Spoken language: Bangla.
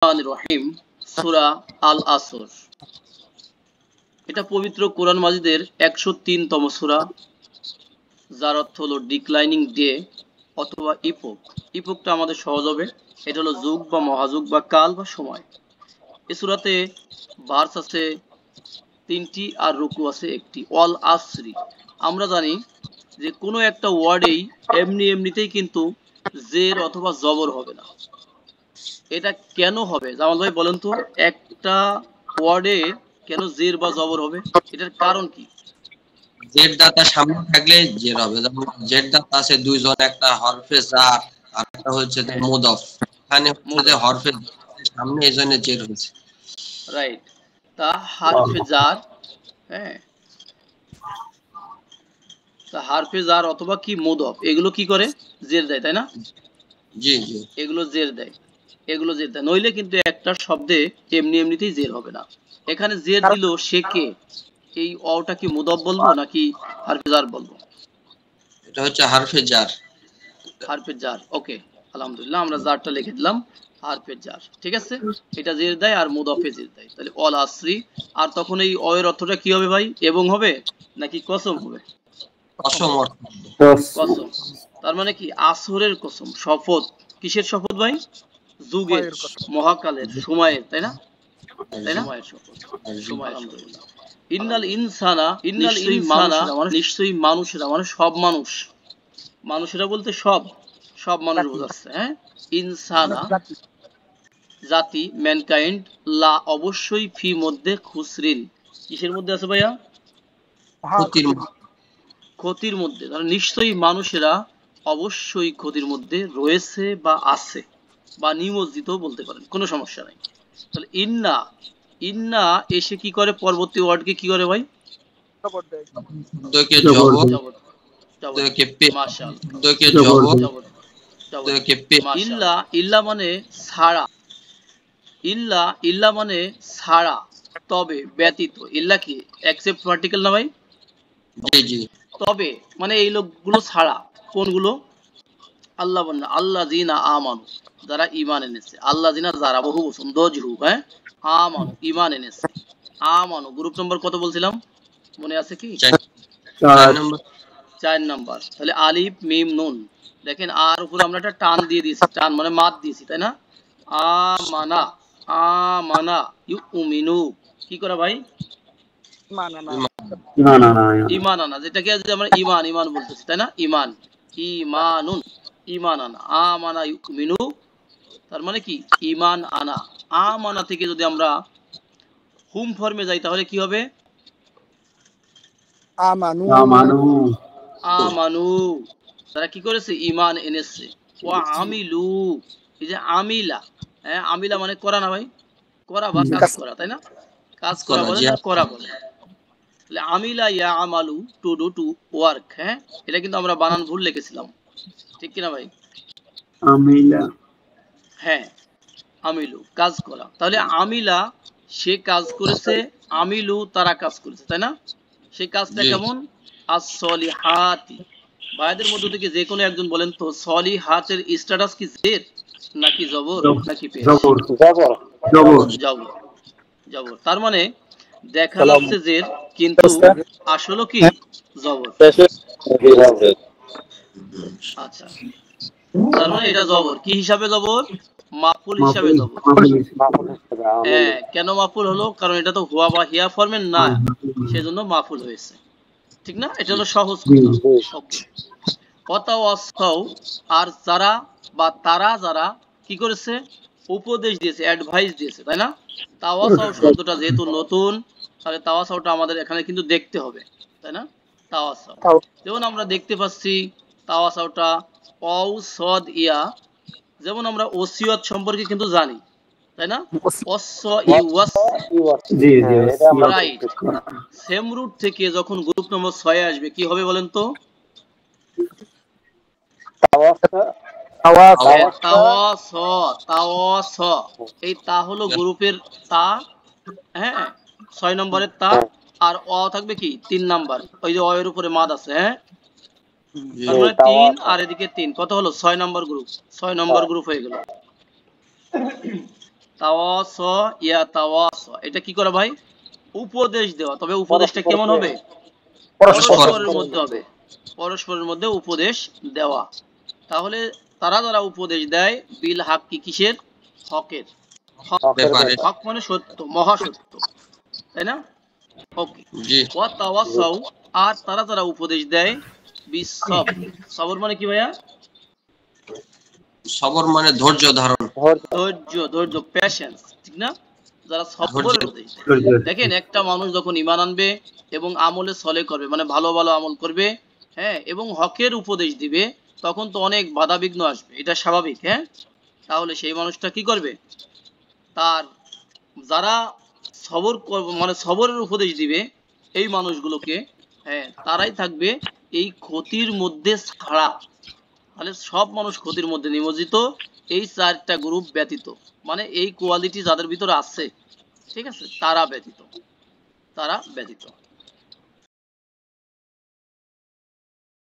রহিম সূরা আল আসর। এটা পবিত্র কোরআন মাজিদের 103তম সূরা, যার অর্থ হলো ডিক্লাইনিং ডে অথবা ইপোক। ইপোকটা আমাদের সহজ হবে, এটা হলো যুগ বা মহাযুগ বা কাল বা সময়। এই সূরাতে ভার্স আছে 3টি আর রুকু আছে 1টি। অল আসরি, আমরা জানি যে কোনো একটা ওয়ার্ডেই এমনিতেই কিন্তু জের অথবা জবর হবে না। এটা কেন হবে জামাল ভাই বলেন তো, একটা ওয়ার্ডে কেন জের বা জবর হবে, এটার কারণ কি? জেড দাতা সামনে থাকলে জের হবে, যেমন জেড দাতা আছে দুইজন, একটা হরফে জার আর একটা হচ্ছে মুদফ। এখানে হচ্ছে হরফে সামনে, এইজন্য জের হয়েছে। রাইট, তা হারফে জার, হ্যাঁ, তা হারফে জার অথবা কি মুদফ, এগুলো কি করে জের দেয়, তাই না? জি জি, এগুলো জের দেয়, এগুলো জের দেয়, নইলে কিন্তু একটা শব্দে এমনিতেই জের হবে না। এখানে জের দিল সে কে, এই অটা কি মুদফ বলবো নাকি হারফে জার বলবো? এটা হচ্ছে হারফে জার। হারফে জার, ওকে, আলহামদুলিল্লাহ, আমরা জারটা লিখে দিলাম হারফে জার, ঠিক আছে। এটা জের দেয় আর মুদফে জের দেয়, তাহলে অল আসরি। আর তখন এই অয়ের অর্থটা কি হবে ভাই, এবং হবে নাকি কসম হবে? কসম অর্থ। কসম, তার মানে কি আসরের কসম, শপথ। কিসের শপথ ভাই? যুগের, মহাকালের, সময়ের, তাই না? তাই না, সময়ের শপথ, সময়ের, আলহামদুলিল্লাহ। ইন্নাল ইনসানা, নিশ্চয়ই মানুষেরা মানে সব মানুষ, মানুষেরা বলতে সব সব মানুষ বোঝাচ্ছে, হ্যাঁ। ইনসানা জাতি, ম্যানকাইন্ড, লা অবশ্যই, ফি মধ্যে, খুসরিন কিসের মধ্যে আছে ভাইয়া? ক্ষতির মধ্যে। তাহলে নিশ্চয়ই মানুষেরা অবশ্যই ক্ষতির মধ্যে রয়েছে বা আছে বা নিমজ্জিত বলতে পারেন, কোনো সমস্যা নাই। তাহলে ইন্না, ইন্না এসে কি করে, পরবর্তী ওয়ার্ডকে কি করে ভাই? ইল্লা, ইল্লা মানে ছাড়া, ইল্লা, ইল্লা মানে ছাড়া, তবে, ব্যতীত। ইল্লা কি এক্সেপ্ট পার্টিকেল না ভাই? জি জি, তবে মানে এই লোকগুলো ছাড়া, কোনগুলো? আল্লাহ বলেন আল্লাহ জিনা আমানু, যারা ঈমান এনেছে। আল্লাহ জিনা যারা, বহু বচন, দজহু, হ্যাঁ, আমানু ঈমান এনেছে। আমানু গ্রুপ নম্বর কত বলছিলাম, মনে আছে কি? 4 নাম্বার। তাহলে আলিফ মিম নুন, দেখেন আর উপরে আমরা একটা টান দিয়ে দিয়েছি, টান মানে মাদ দিয়েছি, তাই না? আমানা, আমানা ইউমিনু, কি করা ভাই? ইমান আনা, যেটাকে আমরা ইমান ইমান বলতেছি, তাই না? ইমান, ইমানুন, ইমান আনা, আমানা ইউমিনু, তার মানে কি ইমান আনা। আমানা থেকে যদি আমরা হুম ফর্মে যাই তাহলে কি হবে? আমানু, আমানু, তারা কি করেছে? ইমান এনেছে। ওয়া আমিলু, এই যে আমিলা, হ্যাঁ, আমিলা মানে করা না ভাই, করা বা কাজ করা, তাই না? কাজ করা বলে না করা বলে। তাহলে আমিলা ইয়া আমালু, টু ডু, টু ওয়ার্ক, হ্যাঁ, এটা কিন্তু আমরা বানান ভুল লিখেছিলাম, ঠিক কিনা ভাই? আমিলা, হ্যাঁ, আমিলু কাজ করা। তাহলে আমিলা সে কাজ করেছে, আমিলু তারা কাজ করেছে, তাই না? সেই কাজটা কেমন? as-সলিহাতি। ভাইদের মধ্য থেকে যে কোনো একজন বলেন তো, সলিহাতের স্ট্যাটাস কি জের নাকি জবর নাকি পেশ? জবর, জবর, জবর, জবর। তার মানে দেখা যাচ্ছে জের, কিন্তু আসলে কি জবর। আচ্ছা, তার মানে এটা জবর কি হিসাবে জবর? মাফুল হিসাবে জবর। হ্যাঁ, কেন মাফুল হলো? কারণ এটা তো হুয়া বা হিয়া ফর্মের না, সেজন্য মাফুল হয়েছে, ঠিক না? এটা হলো সহজ কথা। ওকে, ওয়াতাওয়াসাউ, আর যারা বা তারা যারা কি করেছে? উপদেশ দিয়েছে, অ্যাডভাইস দিয়েছে, তাই না? তাওয়াসাউ শব্দটা যেহেতু নতুন, তাহলে তাওয়াসাউটা আমাদের এখানে কিন্তু দেখতে হবে, তাই না? তাওয়াসাউ, যেমন আমরা দেখতে পাচ্ছি তাওয়াসাউটা অউ সদ ইয়া, যেমন আমরা ওসিয়ত সম্পর্কে কিন্তু জানি, তাই না? রাইট, সেম রুট থেকে যখন গ্রুপ নম্বর 6 আসবে কি হবে বলেন তো? এই তা হলো গ্রুপের তা, হ্যাঁ, 6 নম্বরের তা, আর অ থাকবে কি 3 নাম্বার, ওই যে অয়ের উপরে মাদ আছে, হ্যাঁ, তার মানে 3 আর এদিকে 3, কত হলো? 6 নম্বর গ্রুপ, 6 নম্বর গ্রুপ হয়ে গেল। তাওয়াস ইয়াতাওয়াস, এটা কি করে ভাই? উপদেশ দেওয়া। তবে উপদেশটা কেমন হবে? পরস্পরের মধ্যে হবে, পরস্পরের মধ্যে উপদেশ দেওয়া। তাহলে তারা যারা উপদেশ দেয় বিল হক, কি কিসের? হকের। হক মানে সত্য, মহাসত্য, তাই না? ওকে। ওয়া তাওয়াসাউ, আর তারা যারা উপদেশ দেয় বিসবর। সবর মানে কি ভাইয়া? সবর মানে ধৈর্য ধারণ, ধৈর্য, প্যাশেন্স, ঠিক না? যারা সবরের উপদেশ দেয়। দেখেন একটা মানুষ যখন ঈমান আনবে এবং আমলে সলে করবে, মানে ভালো ভালো আমল করবে, হ্যাঁ, এবং হকের উপদেশ দিবে, তখন তো অনেক বাধা বিঘ্ন আসবে, এটা স্বাভাবিক, হ্যাঁ। তাহলে সেই মানুষটা কি করবে? তার যারা মানে সবরের উপদেশ দিবে এই মানুষগুলোকে, হ্যাঁ, তারাই থাকবে এই ক্ষতির মধ্যে ছাড়া। তাহলে সব মানুষ ক্ষতির মধ্যে নিমজ্জিত, এই চারটা গ্রুপ ব্যতীত, মানে এই কোয়ালিটি যাদের ভিতরে আছে, ঠিক আছে, তারা ব্যতীত, তারা ব্যতীত।